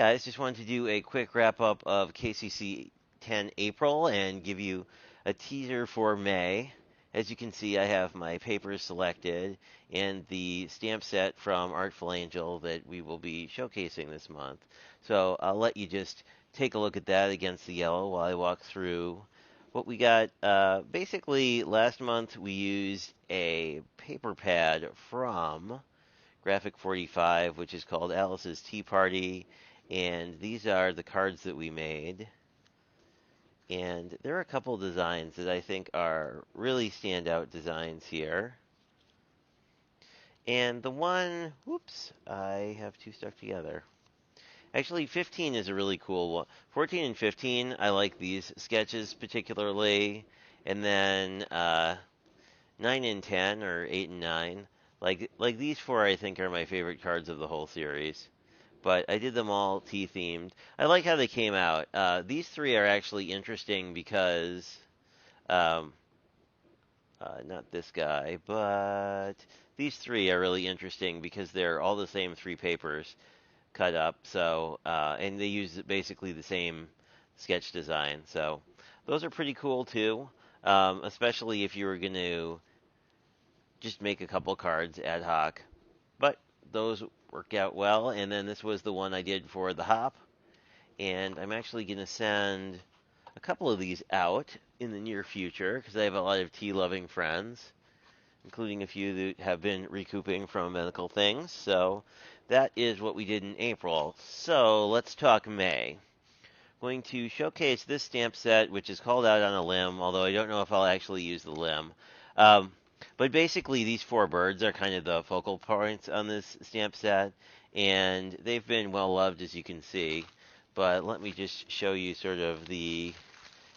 guys, just wanted to do a quick wrap up of KCC10 April and give you a teaser for May. As you can see, I have my papers selected and the stamp set from Artful Angel that we will be showcasing this month. So I'll let you just take a look at that against the yellow while I walk through what we got. Basically, last month we used a paper pad from Graphic 45, which is called Alice's Tea Party. And these are the cards that we made. And there are a couple designs that I think are really standout designs here. And the one, whoops, I have two stuck together. Actually, 15 is a really cool one. 14 and 15, I like these sketches particularly. And then 9 and 10, or 8 and 9. Like these four, I think, are my favorite cards of the whole series. But I did them all tea-themed. I like how they came out. These three are actually interesting because, um, not this guy, but these three are really interesting because they're all the same three papers cut up. So, and they use basically the same sketch design. So those are pretty cool too, especially if you were going to just make a couple cards ad hoc. But those worked out well, and then this was the one I did for the hop, and I'm actually going to send a couple of these out in the near future because I have a lot of tea-loving friends, including a few that have been recouping from medical things. So that is what we did in April. So let's talk May. Going to showcase this stamp set, which is called out on a limb, although I don't know if I'll actually use the limb. But basically, these four birds are kind of the focal points on this stamp set, and they've been well loved, as you can see. But let me just show you sort of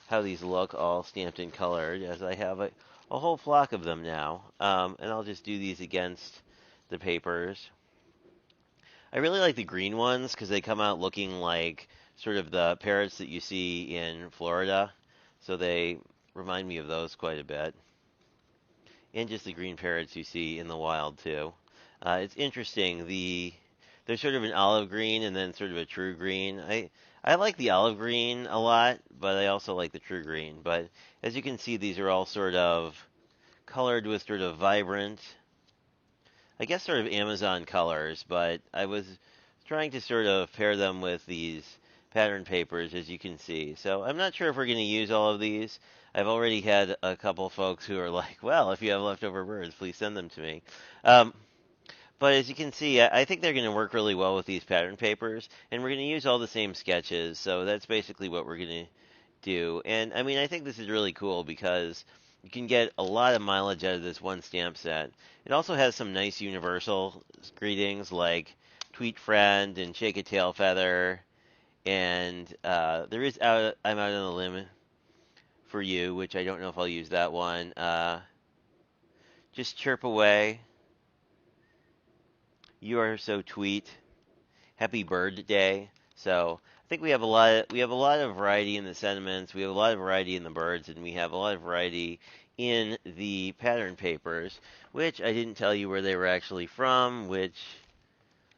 how these look all stamped and colored, as I have a whole flock of them now. And I'll just do these against the papers. I really like the green ones because they come out looking like sort of the parrots that you see in Florida. So they remind me of those quite a bit. And just the green parrots you see in the wild too. It's interesting. They're sort of an olive green and then sort of a true green. I like the olive green a lot, but I also like the true green. But as you can see, these are all sort of colored with sort of vibrant, I guess sort of Amazon colors, but I was trying to sort of pair them with these pattern papers, as you can see. So I'm not sure if we're going to use all of these. I've already had a couple folks who are like, well, if you have leftover birds, please send them to me. Um, but as you can see, I think they're going to work really well with these pattern papers, and we're going to use all the same sketches, so that's basically what we're going to do. And I mean, I think this is really cool because you can get a lot of mileage out of this one stamp set. It also has some nice universal greetings like tweet friend and shake a tail feather, and there is I'm out on a limb for you, which I don't know if I'll use that one. Just chirp away. You are so tweet. Happy Bird Day. So I think we have a lot of variety in the sentiments. We have a lot of variety in the birds, and we have a lot of variety in the pattern papers, which I didn't tell you where they were actually from, which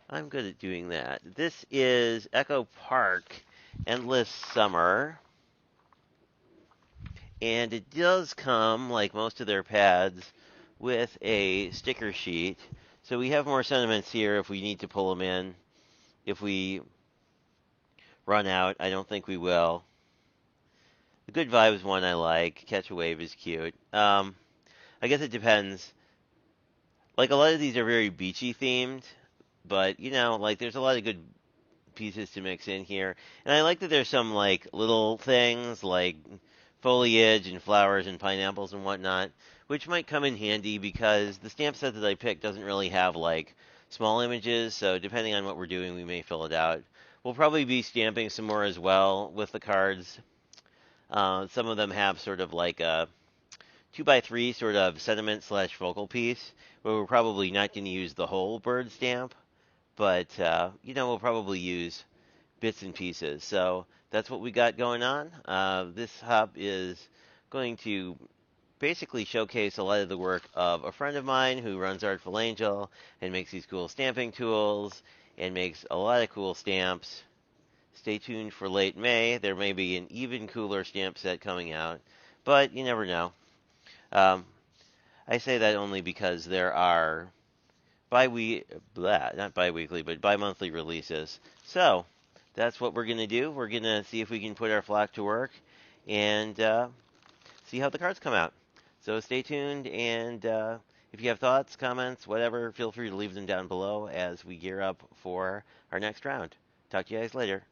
I'm good at doing that. This is Echo Park Endless Summer. And it does come, like most of their pads, with a sticker sheet. So we have more sentiments here if we need to pull them in. If we run out, I don't think we will. The Good Vibes one I like. Catch a Wave is cute. I guess it depends. Like, a lot of these are very beachy themed, but, you know, like, there's a lot of good pieces to mix in here. And I like that there's some, like, little things, like foliage and flowers and pineapples and whatnot, which might come in handy because the stamp set that I picked doesn't really have, like, small images, so depending on what we're doing, we may fill it out. We'll probably be stamping some more as well with the cards. Some of them have sort of like a 2x3 sort of sentiment slash focal piece, where we're probably not going to use the whole bird stamp, but, you know, we'll probably use bits and pieces. So that's what we got going on. This hop is going to basically showcase a lot of the work of a friend of mine who runs Artful Angel and makes these cool stamping tools and makes a lot of cool stamps. Stay tuned for late May. There may be an even cooler stamp set coming out, but you never know. Um, I say that only because there are not bi-weekly, but bi-monthly releases. So that's what we're gonna do. We're gonna see if we can put our flock to work and see how the cards come out. So stay tuned, and if you have thoughts, comments, whatever, feel free to leave them down below as we gear up for our next round. Talk to you guys later.